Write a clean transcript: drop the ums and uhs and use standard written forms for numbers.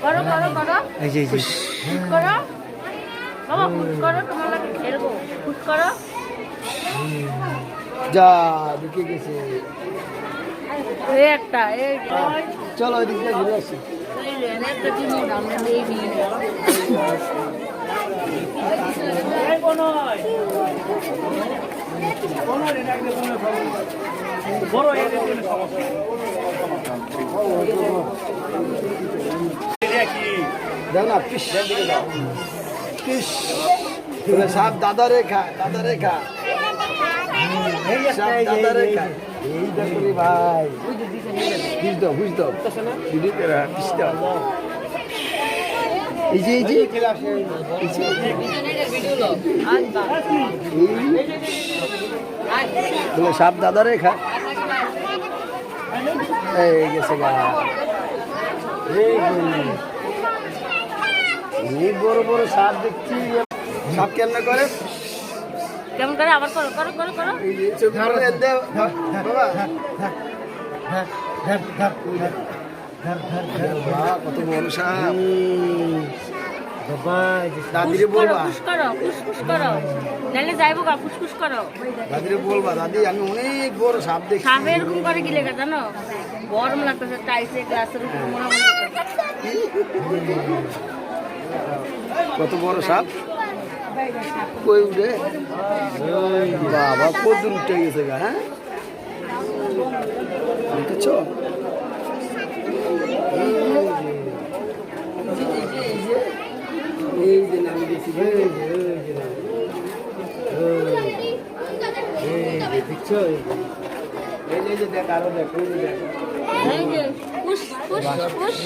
করো করো করো এই যে ফুট করো বাবা, ফুট করো, তোমার লাগে খেলবো, ফুট করো। যা ঢুকে গেছে। এই একটা এই চলো ওইদিক দিয়ে ঘুরে আসি। একটা দিনও দাম নেই যাও না, পিস পিস সাপ দাদা রেখা, দাদা রেখা, সাপ দাদা রেখা। এই দেখো রে ভাই, বুঝ দাও বুঝ দাও, পিস দাও। এই যে এই যে সাপ দাদা রেখা। এই গেছে গা, এই বড় বড় সাপ দেখছি। সাপ কেমনে করে, কেমন করে আবার করো করো করো করো। এই যে ছবি করে দে বাবা। বাহ, কত বড় সাপ। দাদিরে বলবা, ফুস করো ফুসফুস করো, নাহলে যাইবো গা, ফুসফুস করো। দাদিরে বলবা, দাদি আমি অনেক বড় সাপ দেখছি। সাপে এরকম করে কি লেখা জানো, গরম লাগতেছে, টাইসে গ্লাসের উপর মনে মনে কত বড় সাপ, কই উঠে বাবা, কত উঠে গেছে গা। হ্যাঁ দেখছো, এই যে নামি গেছি, দেখছো, এই যে দেখ, আরো দেখ, ফুস ফুস ফুস।